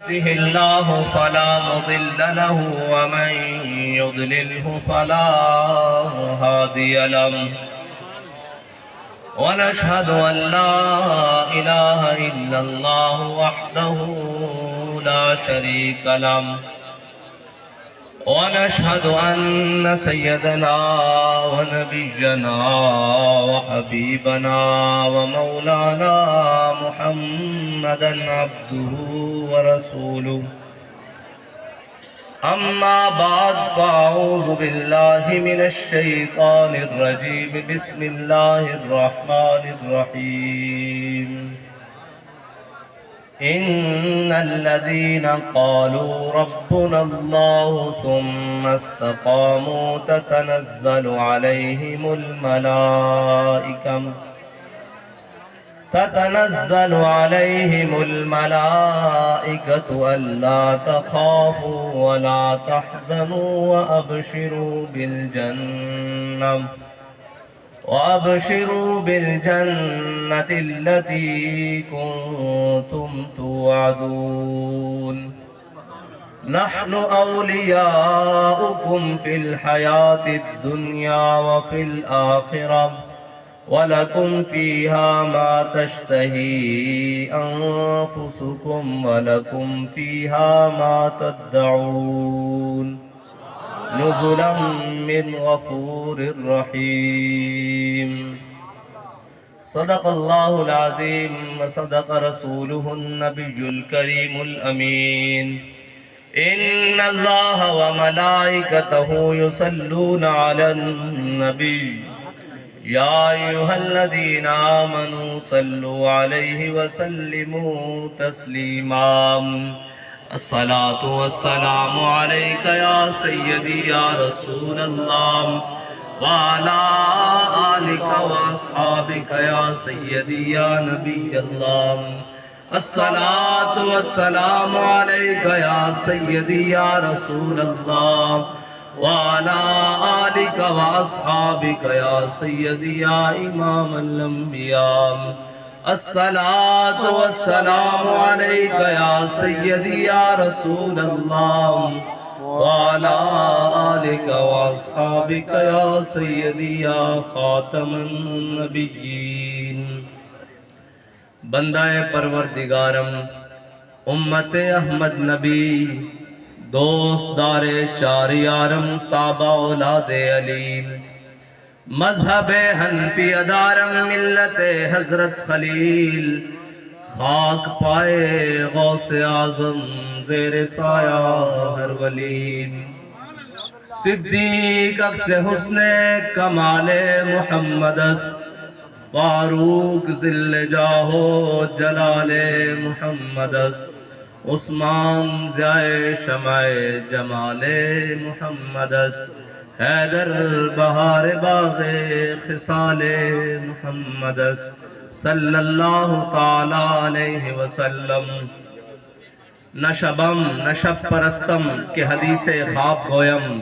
يهده الله فلا مضل له ومن يضلله فلا هادي له ونشهد أن لا إله إلا الله وحده لا شريك له ونشهد أن سيدنا ونبينا وحبيبنا ومولانا محمدا عبده ورسوله أما بعد فأعوذ بالله من الشيطان الرجيم بسم الله الرحمن الرحيم إن الذين قالوا ربنا الله ثم استقاموا تتنزل عليهم الملائكة ألا تخافوا ولا تحزنوا وأبشروا بالجنة التي كنتم توعدون نحن أولياؤكم في الحياة الدنيا وفي الآخرة ولكم فيها ما تشتهي أنفسكم ولكم فيها ما تدعون نزلا من غفور رحيم صدق الله العظيم وصدق رسوله النبي الكريم الأمين إن الله وملائكته يصلون على النبي يا أيها الذين آمنوا صلوا عليه وسلموا تسليما الصلاة والسلام عليك يا سيدي يا رسول الله وعلى آلك وأصحابك يا سيدي يا نبي الله الصلاة والسلام عليك يا سيدي يا رسول الله وعلى آلك وأصحابك يا سيدي يا إمام الأنبياء الصلاة والسلام عليك يا سيدي يا رسول الله وعلى آلك وأصحابك يا سيدي يا خاتم النبيين بندہ پروردگارم امت احمد نبی دوست دار چار یارم تابع اولاد علیم مذہب حنفی ادارم ملت حضرت خلیل خاک پائے غوث اعظم زیر سایہ ہر ولی صدیق اکس حسن کمال محمد است فاروق ذل جاہو جلال محمد است عثمان ضیاء شمع جمال محمد است حیدر بہار باغ خصال محمد است صلی اللہ تعالی علیہ وسلم نہ شبم نہ شب پرستم کہ حدیث خواب گویم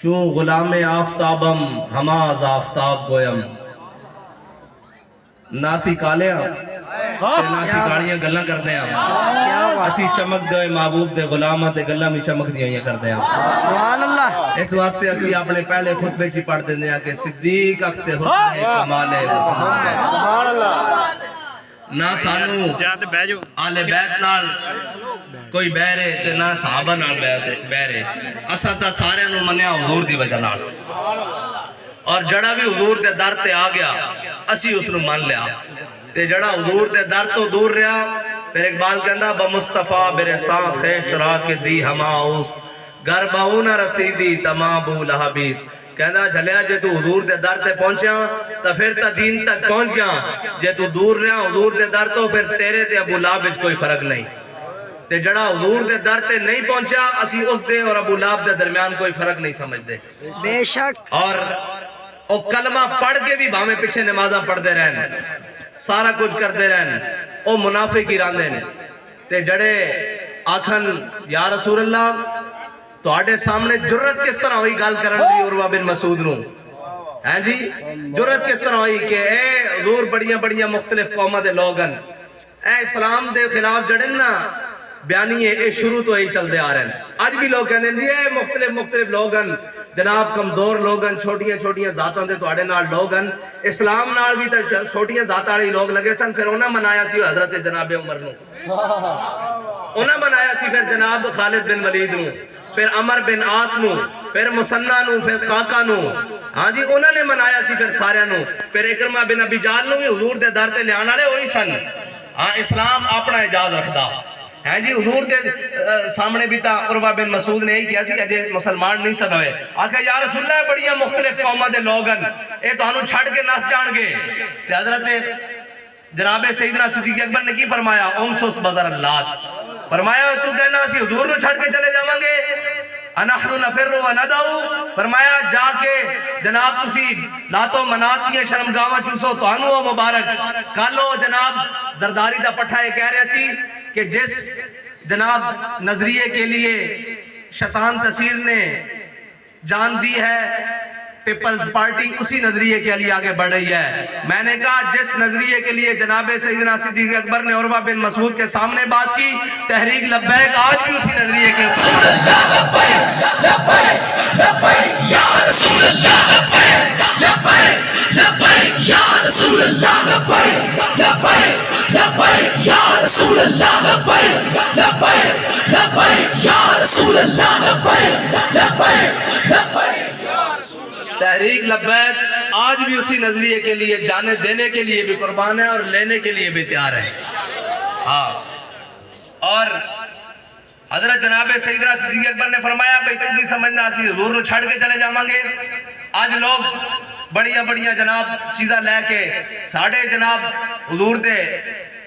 چو غلام آفتابم ہماز آفتاب گویم ناسی کالیاں ناسی کاڑیاں گلہ کردے ہیں اسی چمک دے محبوب دے غلامہ دے گلہ میں چمک دیاں کردے ہیں سبحان اللہ اس واسطے اسی اپنے پہلے خطبے چی پڑھ دیں کہ صدیق اکس حسن کمال سبحان اللہ نہ سانو آل بیت نال کوئی بہرے تے نہ صحابہ نال بہرے اسا تا سارے نو منیا حضور دی وجہ نال اور جڑا بھی حضور دے در تے آ گیا اسی اس نو مان لیا تے جڑا حضور دے در تو دور رہا پھر اقبال کہندا بمصطفیٰ برسان خیش را کے دی ہما اوست گرباؤنا رسیدی تمام لہبیس کہندا جھلیا جے تو حضور دے در تے پہنچیا تا پھر تا دین تک پہنچ گیا جے تو دور رہا حضور دے در تو پھر تیرے تے ابو لہب وچ کوئی فرق نہیں تے جڑا حضور دے در تے نہیں پہنچا اسی اس دے اور ابو لہب دے درمیان کوئی فرق نہیں سمجھ دے بے شک اور او کلمہ پڑھ کے بھی بھامے پیچھے نمازہ پڑھ دے رہن سارا کچھ کر دے رہن او منافق ہی راندے تے جڑے آکھن یا رسول اللہ تو آٹے سامنے جرت کس طرح ہوئی گال کرن دی عروہ بن مسعود نو ہیں جی جرت کس طرح ہوئی کہ اے حضور بڑیاں بڑیاں مختلف قومہ دے لوگن اے اسلام دے خلاف جڑن نا بیانی ہے، شروع تو یہی چلتے آ رہے ہیں. آج بھی لوگ کہتے ہیں جی اے مختلف لوگ ہیں جناب، کمزور لوگ ہیں، چھوٹیاں ذاتاں دے تواڈے نال لوگ ہیں. اسلام نال بھی تے چھوٹیاں ذاتاں والے لوگ لگے سن. پھر انہاں منایا سی حضرت جناب عمر نو، انہاں منایا سی پھر جناب خالد بن ولید نو، پھر عمر بن عاص نو، پھر مسنہ نو، پھر قاقا نو. ہاں جی انہاں نے منایا سی پھر سارے نو. پھر اکرمہ بن ابی جہل نو بھی حضور دے در تے لیان والے وہی سن. ہاں اسلام اپنا اعجاز رکھدا ہے جی. حضور دے سامنے بھی تا عروہ بن مسعود نے یہی کیا سی کہ مسلمان نہیں سن ہوئے. آکھا یا رسول اللہ بڑیاں مختلف قوماں دے لوگ ہیں، اے تو انہوں چھڑ کے نس جان گے. تے حضرت جناب سیدنا صدیق اکبر نے کی فرمایا؟ امسس بدر اللات. فرمایا تو کہنا سی حضور نو چھڑ کے چلے جاواں گے؟ انحن نفر و ندعو. فرمایا جا کے جناب تسی لاتو منات کی شرمگاواں چوسو تو انو مبارک. کالو جناب زرداری دا پٹھا یہ کہہ رہے سی کہ جس جناب نظریے کے لیے شیطان تصیر نے جان دی ہے پیپلز پارٹی، اسی نظریے کے لیے آگے بڑھ رہی ہے. میں نے کہا جس نظریے کے لیے جناب سیدنا صدیق اکبر نے عروہ بن مسعود کے سامنے بات کی، تحریک لبیک آج بھی اسی نظریے کے رسول اللہ لبیک لبیک لبیک یا رسول اللہ لبیک لبیک لبیک یا رسول اللہ لبیک لبیک لبیک یا رسول اللہ لبیک لبیک لبیک یا رسول اللہ لبیک لبیک لبیک. تحریک لبیک آج بھی اسی نظریے کے لیے جانے دینے کے لیے بھی قربان ہے اور لینے کے لیے بھی تیار ہے. ہاں اور حضرت جناب سیدنا صدیق اکبر نے فرمایا بھئی تو نہیں سمجھنا اسی حضور نو چھڑ کے چلے جاواں گے. آج لوگ بڑیاں جناب چیزاں لے کے ساڑھے جناب حضور دے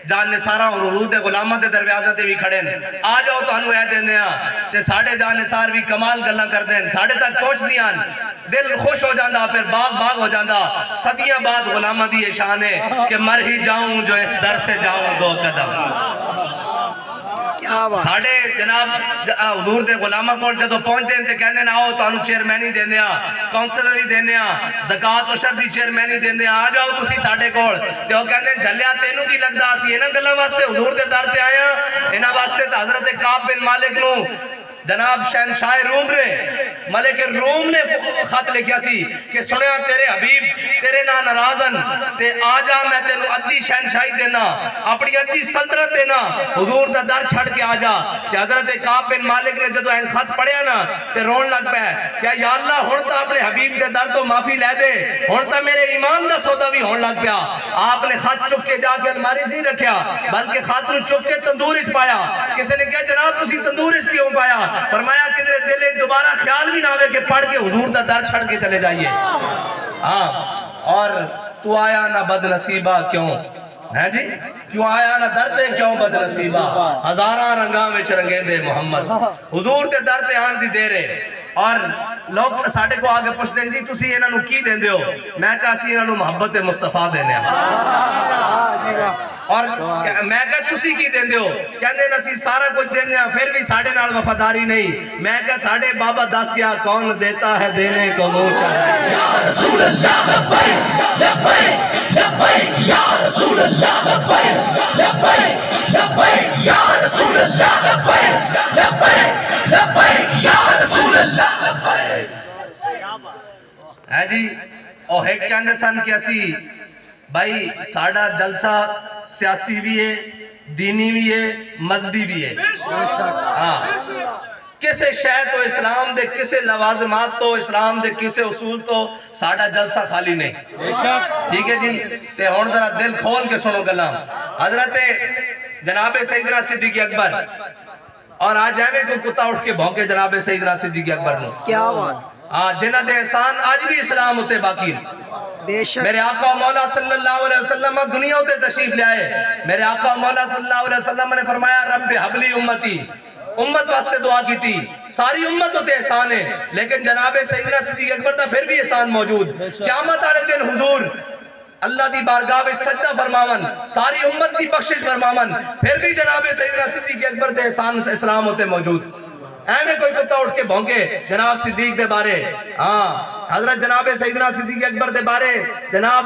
جان نثارہ اور حضور دے غلامہ دے دروازے تے بھی کھڑے ہیں. آ جاؤ تو انہوں اے دینے ہاں تے ساڑھے جان نثار بھی کمال گلاں کر دیں، ساڑھے تک پہنچ دیاں، دل خوش ہو جاندہ، پھر باغ ہو جاندہ. صدیاں بعد غلامہ دی شان ہے کہ مر ہی جاؤں جو اس در سے جاؤں دو قدم. ساڑھے جناب حضور دے غلامہ کو جدو پہنچ دیں تے کہنے نہ آؤ تو انہوں چیئرمینی دینے ہاں، کونسلری دینے ہاں، زکاة و شردی چیئرمینی دینے ہاں. آ جاؤ تسی ساڑھے کوڑ تے وہ کہنے جھلیا تینوں کی لگدا سی انہاں گلہ واسطے حضور دے در تے آیا. انہاں واسطے تا حضرت کعب بن مالک نو جناب شہنشاہ روم نے ملک روم نے خط لکھیا سی کہ سنیا تیرے حبیب تیرے نا ناراضن تے آجا میں تینوں ادھی شہنشاہی دینا، اپنی ادھی سلطنت دینا، حضور دا در چھڑ کے آجا. کہ حضرت کعب بن مالک نے جدو این خط پڑھیا نا تے رون لگ پہ کہ یا اللہ ہونتا اپنے حبیب دے در تو معافی لے دے، ہونتا میرے ایمان دا سودا بھی ہون لگ پیا. آپ نے خط چپ کے جا کے الماری نہیں رکھیا بلکہ خط نو چپ کے تندور اچ پایا. کسی نے کہا جناب تسی تندور اچ کیوں پایا؟ فرمایا کدھر دل دوبارہ خیال بھی نہ ہوئے کہ پڑھ کے حضور دا در چھڑ کے چلے جائیے. ہاں اور تو آیا نہ بد نصیبہ کیوں ہے جی، کیوں آیا نہ درتے کیوں بد نصیبہ، ہزاراں رنگاں وچ رنگے دے محمد. حضور دے درتے آن دی دے رہے. اور لوگ ساڑھے کو آگے پوچھتے ہیں جی تسی انہاں نو کی دین دیو؟ میں کہا سی انہاں نو محبت مصطفیٰ دینے ہیں. اور میں کہا تسی کی دین دیو؟ کہنے نا سی سارا کچھ دین دیا پھر بھی ساڑھے نال وفاداری نہیں. میں کہا ساڑھے بابا دس گیا کون دیتا ہے دینے کو منہ چاہے. یا رسول اللہ لبیک لبیک لبیک یا رسول اللہ لبیک لبیک لبیک یا رسول اللہ لبیک لبیک لبیک یا رسول اللہ لبیک. ہے جی اور ایک کہنے سن کہ اسی بھائی ساڑھا جلسہ سیاسی بھی ہے، دینی بھی ہے، مذہبی بھی ہے. ہاں کسے شے تو اسلام دے کسے لوازمات تو اسلام دے کسے اصول تو ساڑھا جلسہ خالی نہیں. ٹھیک ہے جی تے ہون ذرا دل کھول کے سنو گلاں. حضرت جناب سیدنا صدیق اکبر اور آج ایویں کو کتا اٹھ کے بھونکے جناب سیدنا صدیق اکبر نو. کیا بات جنہ دے احسان آج بھی اسلام ہوتے باقی. میرے آقا مولا صلی اللہ علیہ وسلم دنیا ہوتے تشریف لے آئے. میرے آقا مولا صلی اللہ علیہ وسلم نے فرمایا رب حبلی امتی، امت واسطے دعا کی تھی. ساری امت ہوتے احسان ہے لیکن جناب سیدنا صدیق اکبر دا پھر بھی احسان موجود. قیامت والے دن حضور اللہ دی بارگاہ میں سجدہ فرماون، ساری امت دی بخشش فرماون، پھر بھی جناب سیدنا صدیق اکبر دے احسان اسلام ہوتے موجود. میں کوئی کتا اٹھ کے بھونکے جناب صدیق دے بارے. ہاں حضرت جناب سیدنا صدیق اکبر دے بارے جناب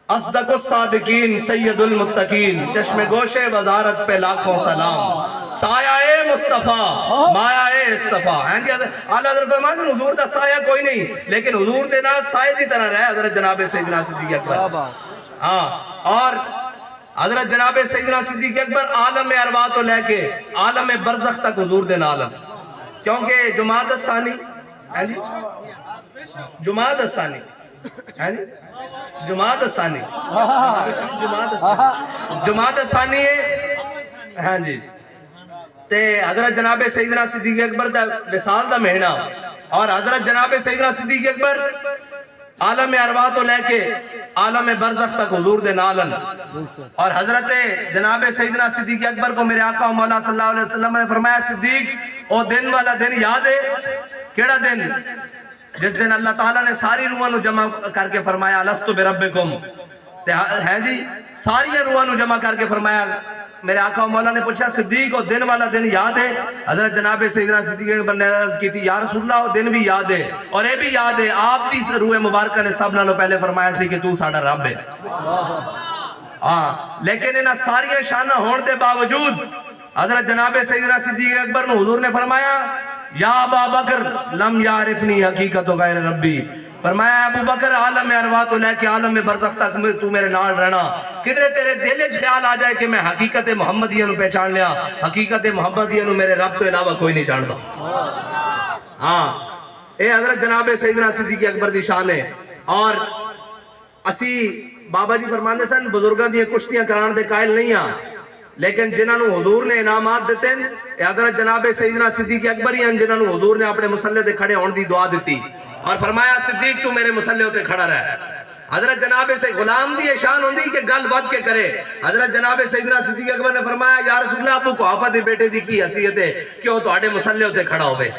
اصدق الصادقین سید المتقین چشم گوشے وزارت پہ لاکھوں سلام سایہ مصطفیٰ مایہ اصطفیٰ ہیں جی اعلیٰ حضرت فرماتے ہیں حضور دا سایہ کوئی نہیں لیکن حضور دے نا سایہ دی طرح رہے حضرت جناب سیدنا صدیق اکبر اور حضرت جناب سیدنا صدیق اکبر عالم ارواح تو لے کے عالم برزخ تک حضور دے عالم کیونکہ جماعت الثانی جماعت الثانی جماعت الثانی جماعت الثانی ہے ہاں جی تے حضرت جناب سیدنا صدیق اکبر دا وصال دا مہینہ اور حضرت جناب سیدنا صدیق اکبر عالم ارواح تو لے کے عالم برزخ تک حضور دے نالن اور حضرت جناب سیدنا صدیق اکبر کو میرے آقا و مولا صلی اللہ علیہ وسلم نے فرمایا صدیق او دن والا دن یاد ہے کیڑا دن جس دن اللہ تعالیٰ نے ساری روحاں نو جمع کر کے فرمایا لستو بربکم ہے جی ساری روحاں نو جمع کر کے فرمایا میرے آقا و مولا نے پوچھا صدیق وہ دن والا دن یاد ہے حضرت جناب سیدنا صدیق اکبر نے عرض کی تھی یا رسول اللہ وہ دن بھی یاد ہے اور یہ بھی یاد ہے آپ دی روح مبارکہ نے سب نالوں پہلے فرمایا سی کہ تو ساڑا رب ہے لیکن انہاں ساری شانہ ہون دے باوجود حضرت جناب سیدنا صدیق اکبر نے حضور نے فرمایا یا ابا بکر لم یعرفنی حقیقت غیر ربی فرمایا ابو بکر عالم ارواح تو لے کے عالم برزخ تک تو میرے نال رہنا کدھر تیرے دل وچ خیال آ جائے کہ میں حقیقت محمدیہ نو پہچان لیا حقیقت محمدیہ نو میرے رب تو علاوہ کوئی نہیں جاندا اے حضرت جناب سیدنا صدیق اکبر دی شان ہے اور اسی بابا جی فرماندے سن بزرگاں دی کشتیاں کران دے قائل نہیں ہاں لیکن جنہاں نو حضور نے انعامات دیتے ہیں اے حضرت جناب سیدنا صدیق اکبر ہی ہیں جنہاں نو حضور نے اپنے مسلح دے کھڑے ہون دی دعا دیتی اور فرمایا صدیق تو میرے مسلح ہوتے کھڑا رہے حضرت جناب سے غلام دی شان ہوندی کہ گل ود کے کرے حضرت جناب سیدنا صدیق اکبر نے فرمایا یا رسول اللہ ابو قحافہ دی بیٹے دی کی حیثیت ہے کہ وہ تواڈے مسلح ہوتے کھڑا ہوئے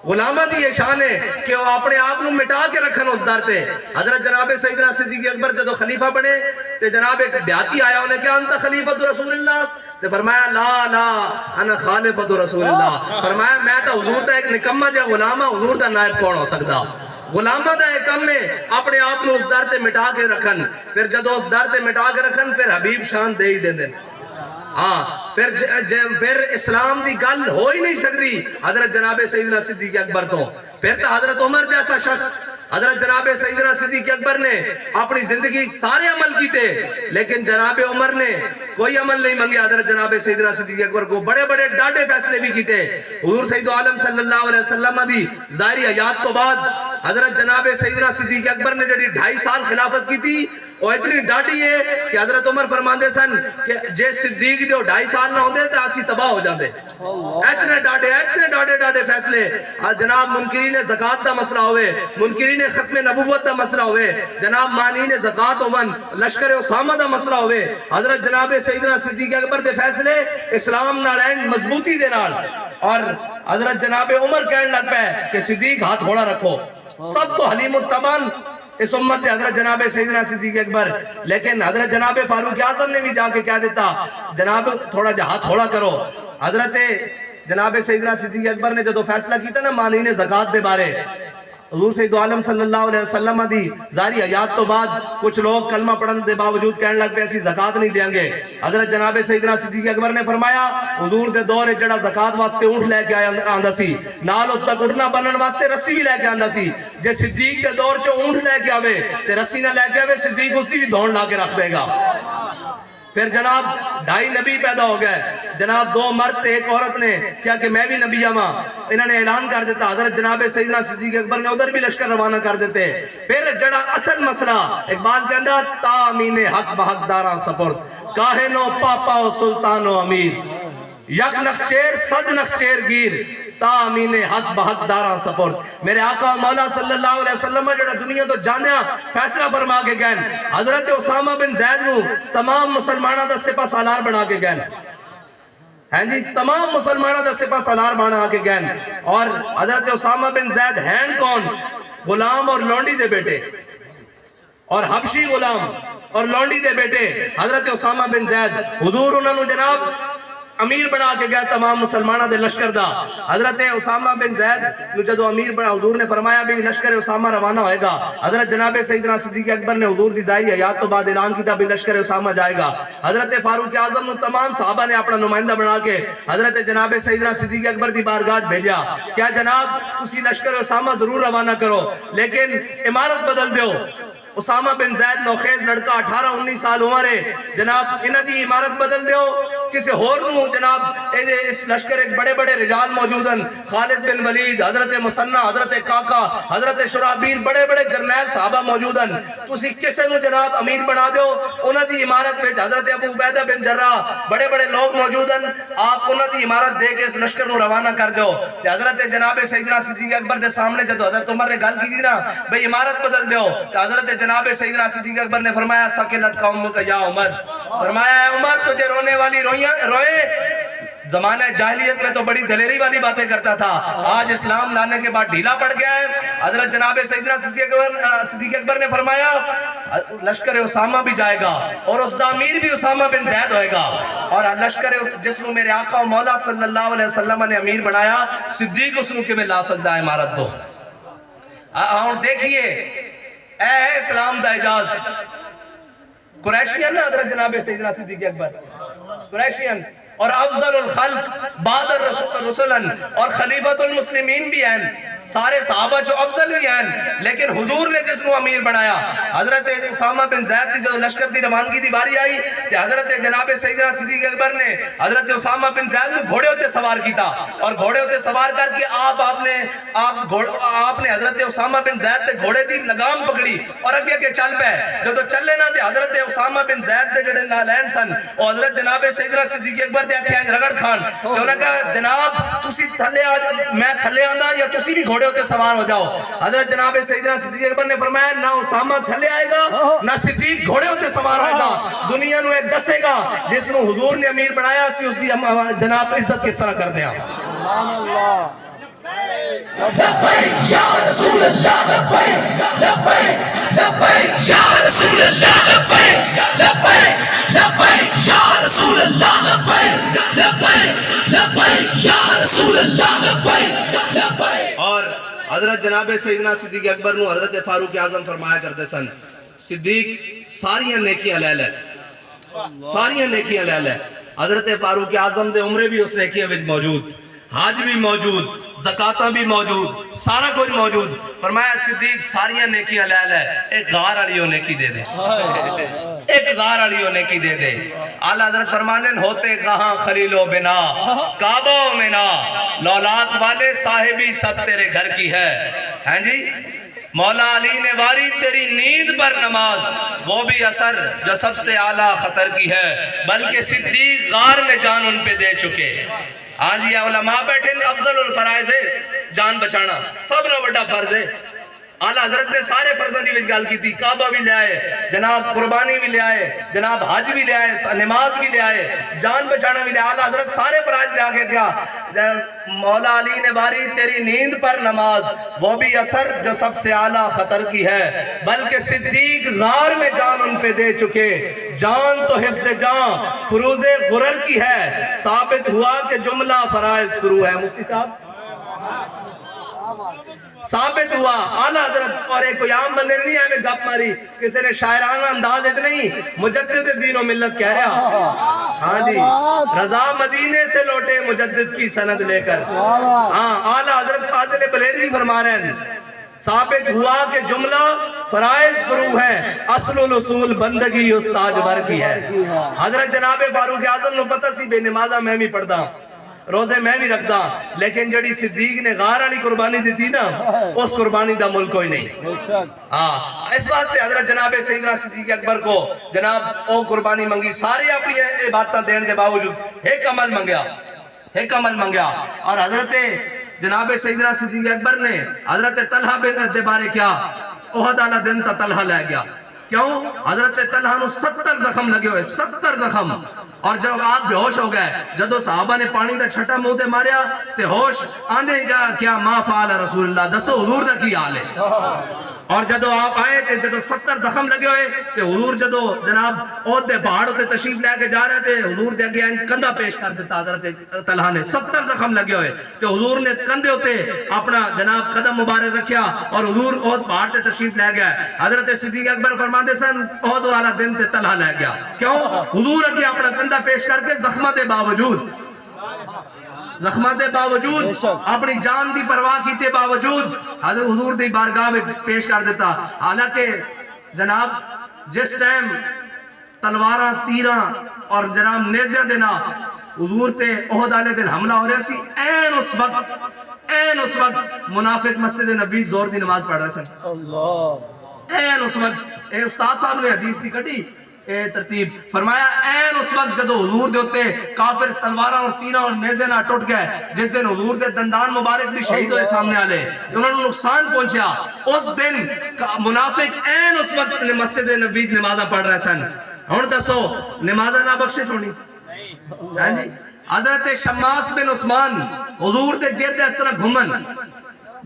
غلامہ دی یہ شان ہے کہ وہ اپنے آپ نو مٹا کے رکھن اس در تے حضرت جناب سیدنا صدیق اکبر جدو خلیفہ بنے تے جناب ایک دیہاتی آیا انہیں کہا انتا خلیفۃ رسول اللہ تے فرمایا لا لا انا خالفۃ رسول اللہ فرمایا میں تا حضور دا ایک نکمہ جا غلامہ حضور دا نائب کون ہو سکتا غلامہ دا ایک کم میں اپنے آپ نو اس در تے مٹا کے رکھن پھر جدو اس در تے مٹا کے رکھن پھر حبیب شان دے ہی دے دیں پھر اسلام دی گل ہو ہی نہیں سکتی حضرت جناب سیدنا صدیق اکبر تو پھر تو حضرت عمر جیسا شخص حضرت جناب سیدنا صدیق اکبر نے اپنی زندگی سارے عمل کیتے لیکن جناب عمر نے کوئی عمل نہیں منگے حضرت جناب سیدنا صدیق اکبر کو بڑے بڑے ڈاڈے فیصلے بھی کیتے حضور سید عالم صلی اللہ علیہ وسلم دی ظاہری حیات تو بعد حضرت جناب سیدنا صدیق اکبر نے جڑی 2.5 سال خلافت کی تھی وہ اتنی ڈاٹی ہے کہ حضرت عمر فرماندے سن کہ جے صدیق دے 2.5 سال نہ ہوندے تو اسی تباہ ہو جاندے اتنے ڈاٹے فیصلے جناب منکرین زکاة دا مسئلہ ہوئے منکرین ختم نبوت دا مسئلہ ہوئے جناب مانین زکاة ہومن لشکر اسامہ دا مسئلہ ہوئے حضرت جناب سیدنا صدیق اکبر دے فیصلے اسلام نالین مضبوطی دے نال اور حضرت جناب عمر کہنے لگ پہ کہ صدیق ہاتھ ہوڑا رکھو سب تو حلیم التمن اس امت حضرت جناب سیدنا صدیق اکبر لیکن حضرت جناب فاروق اعظم نے بھی جا کے کہہ دیتا جناب تھوڑا ہاتھ ہوڑا کرو حضرت جناب سیدنا صدیق اکبر نے جدو فیصلہ کیتا نا مانین زکاة دے بارے حضور سید عالم صلی اللہ علیہ وسلم دی ظاہری حیات تو بعد کچھ لوگ کلمہ پڑھن دے باوجود کہنے لگ پہ ایسی زکاة نہیں دیں گے حضرت جناب سیدنا صدیق اکبر نے فرمایا حضور دے دور جڑا زکاة واسطے اونٹ لے کے آندا سی نال اس تک اٹھنا بنن واسطے رسی بھی لے کے آندا سی جے صدیق دے دور چو اونٹ لے کے آوے تے رسی نہ لے کے آوے صدیق اس دی بھی دھون لا کے رکھ دے گا پھر جناب 2.5 نبی پیدا ہو گئے جناب 2 مرد ایک عورت نے کیا کہ میں بھی نبی آما انہوں نے اعلان کر دیتا حضرت جناب سیدنا صدیق اکبر نے ادھر بھی لشکر روانہ کر دیتے پھر جڑا اصل مسئلہ اقبال کہندا تامین حق بحق داراں سپرد کاہنو پاپا و سلطان و امیر یک نخچیر صد نخچیر گیر تامین حق بحق داراں سپرد میرے آقا مولا صلی اللہ علیہ وسلم جڑا دنیا تو جانیا فیصلہ فرما کے گئن حضرت اسامہ بن زید نو تمام مسلمانہ دا سپہ سالار بنا کے گئن ہیں جی تمام مسلمانہ دا سپہ سالار بنا کے گئن اور حضرت اسامہ بن زید ہیں کون غلام اور لونڈی دے بیٹے اور حبشی غلام اور لونڈی دے بیٹے حضرت اسامہ بن زید حضور انہوں نے جناب امیر بنا کے گئے تمام مسلمانہ دے لشکر دا. حضرت اسامہ بن زید نو جدو امیر بنا حضور نے فرمایا بھی لشکر اسامہ روانہ ہوئے گا. حضرت جناب سیدنا صدیق اکبر نے حضور دی ظاہری حیات تو بعد اعلان کیتا بھی لشکر اسامہ جائے گا. حضرت فاروق اعظم نے تمام صحابہ نے اپنا نمائندہ بنا کے حضرت جناب سیدنا صدیق اکبر دی بارگاہ بھیجا. کیا جناب تسی لشکر اسامہ ضرور روانہ کرو لیکن عمارت بدل دیو. اسامہ بن زید نوخیز لڑکا 18-19 سال عمر ہے جناب انہ دی عمارت بدل دیو. کسی ہور نو جناب اس لشکر ایک بڑے بڑے رجال موجودن خالد بن ولید حضرت مسنہ حضرت کاکا حضرت شرابیل بڑے بڑے جرنیل صحابہ موجودن. تسی کسے نو جناب امیر بنا دیو. انہ دی عمارت وچ حضرت ابو عبیدہ بن جراح بڑے بڑے لوگ موجودن. آپ انہ دی عمارت دے کے اس لشکر نو روانہ کر دیو. حضرت جناب سیدنا صدیق اکبر دے سامنے جدو حضرت عمر نے گل کی تھی نا بھئی عمارت بدل دیو تو حضرت جناب سیدنا صدیق اکبر نے فرمایا سکلت قومک یا عمر. فرمایا اے عمر تجھے رونے والی روئے. زمانہ جاہلیت میں تو بڑی دلیری والی باتیں کرتا تھا, آج اسلام لانے کے بعد ڈھیلا پڑ گیا ہے. حضرت جناب سیدنا صدیق اکبر نے فرمایا لشکر اسامہ بھی جائے گا اور اس دا امیر بھی اسامہ بن زید ہوئے گا. اور لشکر جس کو میرے آقا و مولا صلی اللہ علیہ وسلم نے امیر بنایا صدیق اس کو میں لا سکتا ہے عمارت دو. اور دیکھیے اے اسلام دا اعجاز. قریشین حضرت جناب سیدنا صدیق اکبر قریشین اور افضل الخلق بعد الرسولن اور خلیفۃ المسلمین بھی ہیں. سارے صحابہ جو افضل بھی ہیں لیکن حضور نے جس کو امیر بنایا حضرت اسامہ بن زید کی جو لشکر دی روانگی دی باری آئی کہ حضرت جناب سیدنا صدیق اکبر نے حضرت اسامہ بن زید نے گھوڑے ہوتے سوار کیتا اور گھوڑے ہوتے سوار کر کے آپ نے حضرت اسامہ بن زید تے گھوڑے دی لگام پکڑی اور اگے کے چل پے. جو تو چلے نہ تے حضرت اسامہ بن زید دے جڑے نالین سن اور حضرت جناب سیدنا صدیق اکبر دے ہتھیں رگڑ کھان تے انہاں نے کہا جناب تسی تھلے میں تھلے آندا یا تسی بھی گھوڑے ہوتے سوار ہو جاؤ. حضرت جناب سیدنا صدیق اکبر نے فرمایا نہ اسامہ تھلے آئے گا نہ صدیق گھوڑے ہوتے سوار آئے گا. دنیا نو ایک دسے گا جس نو حضور نے امیر بنایا سی اس دی جناب عزت کس طرح کر دیا. سبحان اللہ. لبیک یا رسول اللہ لبیک لبیک لبیک یا رسول اللہ لبیک لبیک لبیک یا رسول اللہ لبیک لبیک لبیک یا رسول اللہ لبیک لبیک. اور حضرت جناب سیدنا صدیق اکبر نو حضرت فاروق اعظم فرمایا کرتے سن صدیق ساریاں نیکیاں لے لے ساریاں نیکیاں لے لے. حضرت فاروق اعظم دے عمرے بھی اس نیکیاں وچ موجود, حج بھی موجود, زکاتاں بھی موجود, سارا کچھ موجود. فرمایا صدیق ساریاں نیکیاں لے لے ایک غار والی نیکی دے دے ایک غار والی نیکی دے دے. اعلیٰ حضرت فرمانے ہوتے کہاں خلیل و بنا کعبہ و منا لولات والے صاحبی سب تیرے گھر کی ہے. ہیں جی مولا علی نے واری تیری نیند پر نماز وہ بھی اثر جو سب سے اعلیٰ خطر کی ہے بلکہ صدیق غار میں جان ان پہ دے چکے. ہاں جی علماء بیٹھے افضل الفرائض ہے جان بچانا سب نے بڑا فرض ہے. اعلیٰ حضرت نے سارے فرضوں کی گل کی تھی. کعبہ بھی لے آئے جناب, قربانی بھی لے آئے جناب, حج بھی لے آئے, نماز بھی لے آئے, جان بچانا بھی لے. اعلیٰ حضرت سارے فرائض لے آگے کیا مولا علی نے باری تیری نیند پر نماز وہ بھی اثر جو سب سے اعلیٰ خطر کی ہے بلکہ صدیق غار میں جان ان پہ دے چکے. جان تو حفظ جان فروز غرر کی ہے ثابت ہوا کہ جملہ فرائض فرو ہے. مفتی صاحب ثابت ہوا. اعلیٰ حضرت اور ایک کوئی عام بندے نہیں ہے میں گپ ماری کسی نے شاعرانہ انداز نہیں مجدد دین و ملت کہہ رہا. ہاں جی رضا مدینے سے لوٹے مجدد کی سند لے کر. ہاں اعلیٰ حضرت فاضل بلیری فرما رہے ہیں ثابت ہوا کہ جملہ فرائض فرو ہے اصل الاصول بندگی استاج بر کی ہے. حضرت جناب فاروق اعظم نو پتہ سی بے نمازہ میں بھی پڑھدا روزے میں بھی رکھدا لیکن جڑی صدیق نے غار والی قربانی دی تھی نا اس قربانی دا ملک کوئی نہیں. ہاں اس واسطے حضرت جناب سیدنا صدیق اکبر کو جناب او قربانی منگی. سارے اپنی عبادتاں دین دے باوجود ایک عمل منگیا اور حضرت جناب سیدنا صدیق اکبر نے حضرت طلحہ بن دے بارے کیا احد والا دن تا طلحہ لے گیا. کیوں؟ حضرت طلحہ نو 70 زخم لگے ہوئے 70 زخم. اور جب آپ بے ہوش ہو گئے جدو صحابہ نے پانی دا چھٹا منہ تے ماریا تے ہوش آندے کیا ما فعل رسول اللہ دسو حضور دا کی حال ہے. اور جدو آپ آئے تھے جدو 70 زخم لگے ہوئے کہ حضور جدو جناب عہد دے پہاڑ ہوتے تشریف لے کے جا رہے تھے حضور دے اگے کندھا پیش کر دیتا حضرت طلحہ نے 70 زخم لگے ہوئے کہ حضور نے کندھے ہوتے اپنا جناب قدم مبارک رکھیا اور حضور عہد پہاڑ تے تشریف لے گیا. حضرت صدیق اکبر فرماتے سن عہد والا دن تے طلحہ لے گیا. کیوں؟ حضور اگے اپنا کندھا پیش کر کے زخمات دے باوجود اپنی جان دی پرواہ کیتے باوجود حضرت حضور دی بارگاہ میں پیش کر دیتا. حالانکہ جناب جس ٹائم تلواراں تیراں اور جناب نیزیاں دینا حضور تے عہد والے دن حملہ ہو رہا سی این اس وقت منافق مسجد نبی زور دی نماز پڑھ رہے سن. این اس وقت استاد صاحب نے حدیث دی کٹی ترتیب فرمایا این اس وقت جدو حضور دے ہوتے کافر تلواراں اور تیراں اور نیزے نہ ٹوٹ گئے جس دن حضور دے دندان مبارک بھی شہید ہوئے سامنے آلے انہوں نے نقصان پہنچیا. اس دن منافق این اس وقت مسجد نبی نمازہ پڑھ رہے سن. ہن دسو نمازہ نہ بخشش ہونی؟ ہاں جی. حضرت شماس بن عثمان حضور دے گرد اس طرح گھومن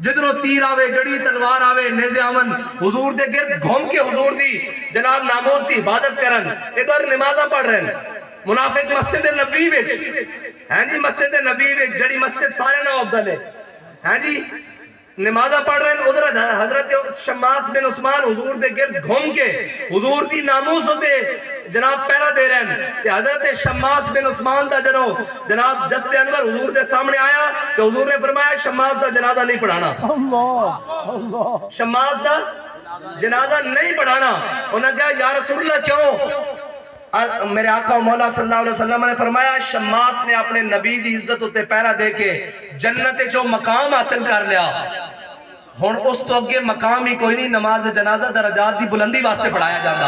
جدروں تیر آوے جڑی تلوار آوے نیزے آون حضور دے گرد گھوم کے حضور دی جناب ناموس دی حفاظت کرن ادھر نمازہ پڑھ رہے ہیں. منافق مسجد نبی وچ ہاں جی مسجد نبی وچ جڑی مسجد سارے نہ افضل ہے ہاں جی نمازہ پڑھ رہے ہیں. ادھر حضرت شماس بن عثمان حضور دے گرد گھوم کے حضور دی ناموس ہوتے جناب پہلا دے رہے ہیں کہ حضرت شماس بن عثمان دا جناب جسد انور حضور دے سامنے آیا کہ حضور نے فرمایا شماس دا جنازہ نہیں پڑھانا. شماس دا جنازہ نہیں پڑھانا. انہوں نے کہا یا رسول اللہ کیوں؟ میرے آقا و مولا صلی اللہ علیہ وسلم نے فرمایا شماس نے اپنے نبی دی عزت ہوتے پہرا دے کے جنت جو مقام حاصل کر لیا ہون اس تو اگے مقام ہی کوئی نہیں. نماز جنازہ درجات دی بلندی واسطے پڑھایا جاتا.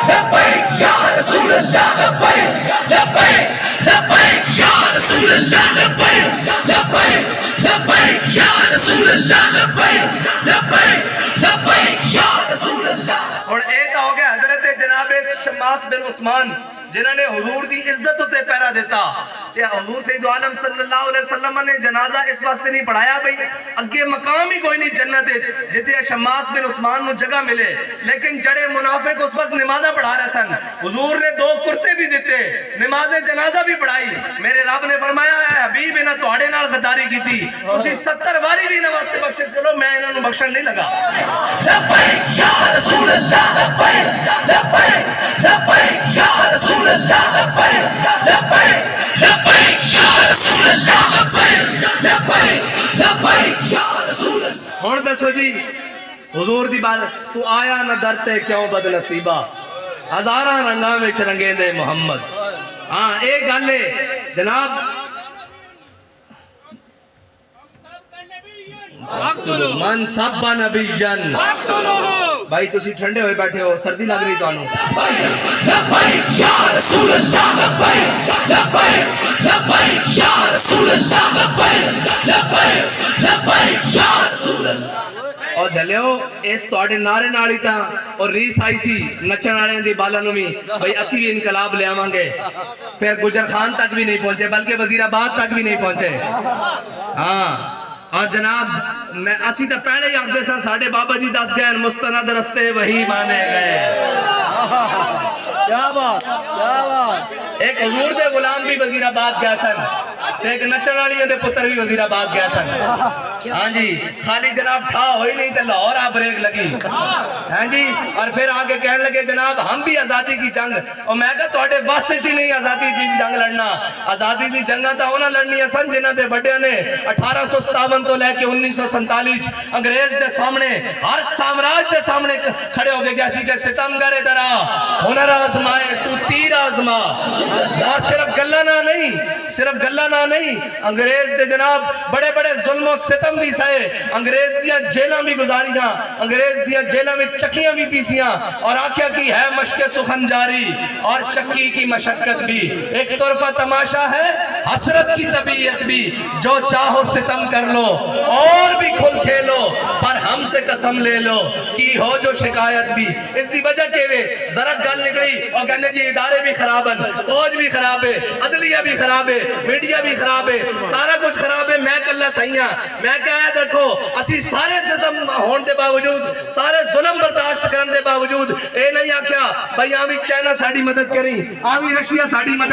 لبیک یا رسول اللہ لبیک لبیک لبیک یا رسول اللہ لبیک لبیک لبیک یا رسول اللہ لبیک لبیک لبیک یا رسول اللہ. اور ایک ہو گیا حضرت جناب شماس بن عثمان جنہوں نے حضور دی عزت ہوتے پہرا دیتا کہ حضور سید عالم صلی اللہ علیہ وسلم نے جنازہ اس واسطے نہیں پڑھایا بھئی اگے مقام ہی کوئی نہیں جنت جتے شماس بن عثمان نو جگہ ملے. لیکن جڑے منافق اس وقت نمازہ پڑھا رہے سن حضور نے 2 کرتے بھی دیتے نماز جنازہ بھی پڑھائی. میرے رب نے فرمایا اے حبیب انہاں تواڈے نال غداری کیتی تسی 70 واری بھی نماز تے بخشش کرو میں انہاں نو بخشن نہیں لگا. لبیک یا رسول اللہ لبیک لبیک لبیک یا رسول اللہ لبیک لبیک لبیک یا رسول اللہ لبیک لبیک لبیک یا رسول اللہ. ہن دسو جی حضور دی بات تو آیا نہ ڈرتے کیوں بد نصیبہ ہزاراں رنگاں وچ رنگے دے محمد. ہاں ایک گل ہے جناب من سب نبی جن بھائی تسی ٹھنڈے ہوئے بیٹھے ہو سردی لگ رہی تانوں. لبیک یا رسول اللہ لبیک لبیک لبیک یا رسول اللہ لبیک لبیک لبیک یا رسول اللہ. اور جھلیو اس تواڈے نعرے نالی تا اور ریس آئی سی نچن والے دی بالا نو بھی بھئی اسی بھی انقلاب لے آواں گے. پھر گجر خان تک بھی نہیں پہنچے بلکہ وزیر آباد تک بھی نہیں پہنچے. ہاں اور جناب میں اسی تا پہلے ہی آخدے سا ساڑھے بابا جی دس گئے مستند رستے وہی مانے گئے. کیا بات کیا بات. ایک حضور دے غلام بھی وزیر آباد گیا سن ایک نچن والی دے پتر بھی وزیر آباد گیا سن. ہاں جی خالی جناب ٹھا ہوئی نہیں تے لاہور آ بریک لگی. ہاں جی اور پھر آگے کہنے لگے جناب ہم بھی آزادی کی جنگ اور میں کہا تواڈے بس وچ ہی نہیں آزادی کی جنگ لڑنا. آزادی دی جنگاں تا انہاں لڑنیاں سن جنہاں دے بڑیاں نے 1857 تو لے کے 1947 انگریز دے سامنے ہر سامراج دے سامنے کھڑے ہو گئے جیسی کہ ستم کرے درا ہنر آزمائے تو تیر آزما. اور صرف گلہ نہ نہیں انگریز دے جناب بڑے بڑے ظلم و ستم بھی سائے انگریز دیاں جیلاں بھی گزاریاں انگریز دیاں جیلاں میں چکیاں بھی پیسیاں اور آکھیا کی ہے مشق سخن جاری اور چکی کی مشقت بھی. ایک طرفہ تماشا ہے حسرت کی طبیعت بھی جو چاہو ستم کر لو اور بھی کھل کھیلو پر ہم سے قسم لے لو کی ہو جو شکایت بھی. اس دی وجہ کے وے ذرا گل نکلی اور کہنے جی ادارے بھی خراب ہیں فوج بھی خراب ہے عدلیہ بھی خراب ہے میڈیا بھی خراب ہے سارا کچھ خراب ہے میں کلہ سائیاں میں کہا دیکھو اسی سارے ظلم ہون دے باوجود سارے ظلم برداشت کرن دے باوجود اے نہیں آکھیا بھائی آوی چائنا ساڑی مدد کریں آوی رشیا ساڑی مدد